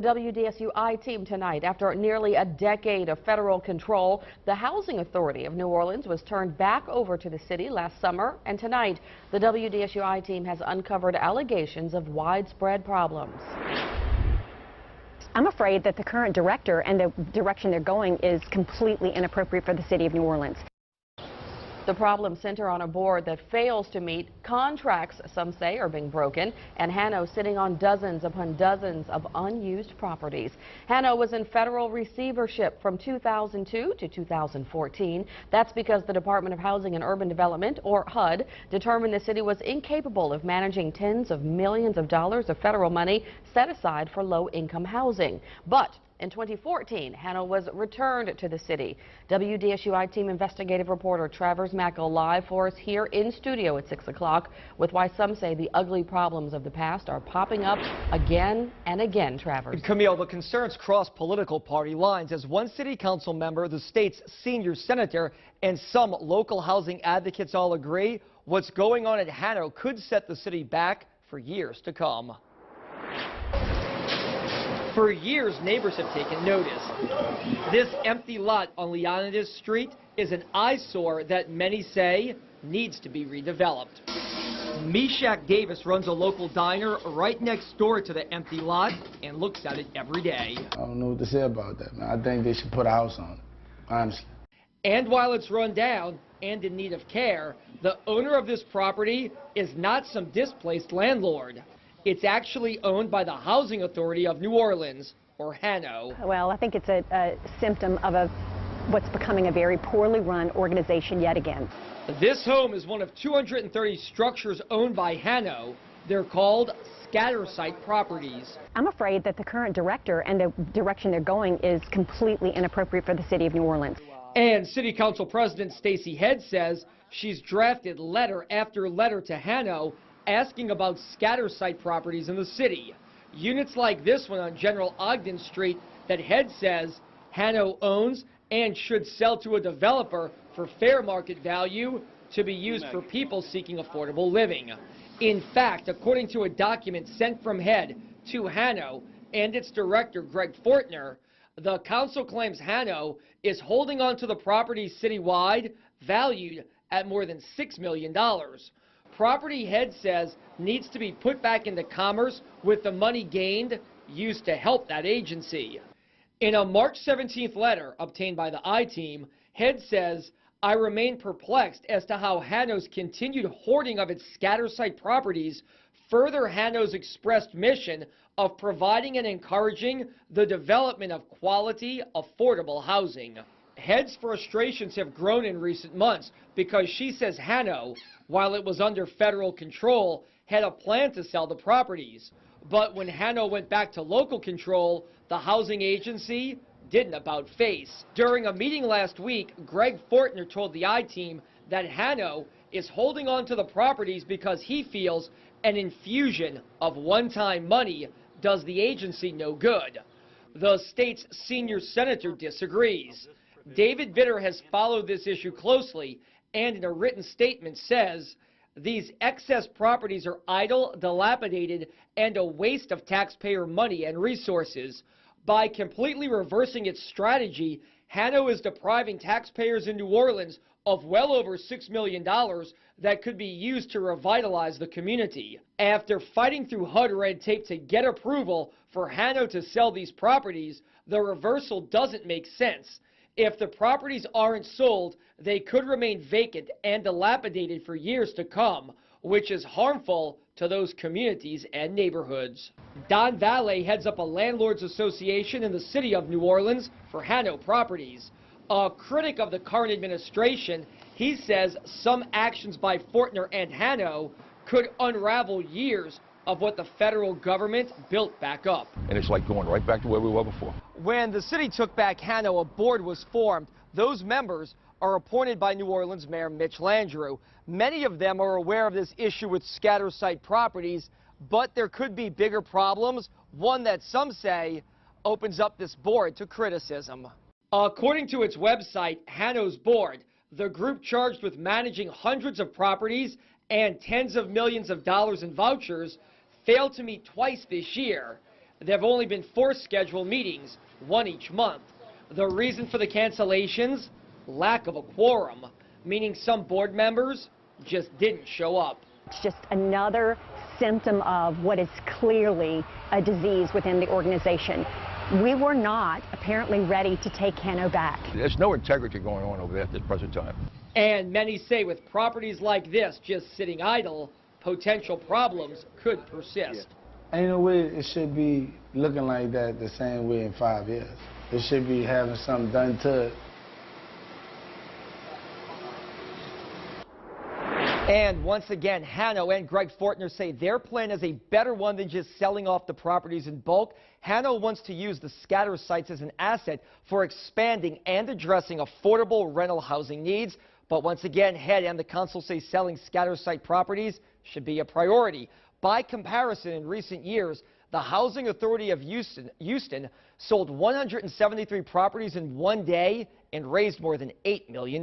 the WDSU I-Team tonight. After nearly a decade of federal control, the Housing Authority of New Orleans was turned back over to the city last summer, and tonight the WDSU I-Team has uncovered allegations of widespread problems. I'm afraid that the current director and the direction they're going is completely inappropriate for the city of New Orleans. The problems center on a board that fails to meet contracts some say are being broken, and Hano sitting on dozens upon dozens of unused properties. Hano was in federal receivership from 2002 to 2014. That's because the Department of Housing and Urban Development, or HUD, determined the city was incapable of managing tens of millions of dollars of federal money set aside for low-income housing. But in 2014, Hano was returned to the city. WDSU I-Team investigative reporter Travers Mackel live for us here in studio at 6 o'clock with why some say the ugly problems of the past are popping up again and again. Travers. Camille, the concerns cross political party lines as one city council member, the state's senior senator, and some local housing advocates all agree what's going on at Hano could set the city back for years to come. For years, neighbors have taken notice. This empty lot on Leonidas Street is an eyesore that many say needs to be redeveloped. Meshach Davis runs a local diner right next door to the empty lot and looks at it every day. I don't know what to say about that, man. I think they should put a house on it, honestly. And while it's run down and in need of care, the owner of this property is not some displaced landlord. It's actually owned by the Housing Authority of New Orleans, or Hano. Well, I think it's a symptom of what's becoming a very poorly run organization yet again. This home is one of 230 structures owned by Hano. They're called scatter site properties. I'm afraid that the current director and the direction they're going is completely inappropriate for the city of New Orleans. And City Council President Stacey Head says she's drafted letter after letter to Hano asking about scatter site properties in the city. Units like this one on General Ogden Street that Head says Hano owns and should sell to a developer for fair market value to be used for people seeking affordable living. In fact, according to a document sent from Head to Hano and its director Greg Fortner, the council claims Hano is holding on to the properties citywide valued at more than $6 million. Property Head says needs to be put back into commerce with the money gained used to help that agency. In a March 17th letter obtained by the I-Team, Head says, I remain perplexed as to how Hano's continued hoarding of its scatter site properties further Hano's expressed mission of providing and encouraging the development of quality, affordable housing. Head's frustrations have grown in recent months because she says Hano, while it was under federal control, had a plan to sell the properties. But when Hano went back to local control, the housing agency didn't about face. During a meeting last week, Greg Fortner told the I-Team that Hano is holding on to the properties because he feels an infusion of one-time money does the agency no good. The state's senior senator disagrees. David Vitter has followed this issue closely and in a written statement says these excess properties are idle, dilapidated, and a waste of taxpayer money and resources. By completely reversing its strategy, Hano is depriving taxpayers in New Orleans of well over $6 million that could be used to revitalize the community. After fighting through HUD red tape to get approval for Hano to sell these properties, the reversal doesn't make sense. If the properties aren't sold, they could remain vacant and dilapidated for years to come, which is harmful to those communities and neighborhoods. Don Valle heads up a landlords association in the city of New Orleans for Hano Properties. A critic of the current administration, he says some actions by Fortner and Hano could unravel years of what the federal government built back up. And it's like going right back to where we were before. When the city took back Hano, a board was formed. Those members are appointed by New Orleans Mayor Mitch Landrieu. Many of them are aware of this issue with scatter site properties, but there could be bigger problems, one that some say opens up this board to criticism. According to its website, Hano's board, the group charged with managing hundreds of properties and tens of millions of dollars in vouchers, failed to meet twice this year. There have only been 4 scheduled meetings, 1 each month. The reason for the cancellations? Lack of a quorum, meaning some board members just didn't show up. It's just another symptom of what is clearly a disease within the organization. We were not apparently ready to take Hano back. There's no integrity going on over there at this present time. And many say with properties like this just sitting idle, potential problems could persist. Ain't no way it should be looking like that the same way in 5 years. It should be having something done to it. And once again, Hano and Greg Fortner say their plan is a better one than just selling off the properties in bulk. Hano wants to use the scatter sites as an asset for expanding and addressing affordable rental housing needs. But once again, Head and the council say selling scatter site properties should be a priority. By comparison, in recent years, the Housing Authority of Houston sold 173 properties in one day and raised more than $8 million.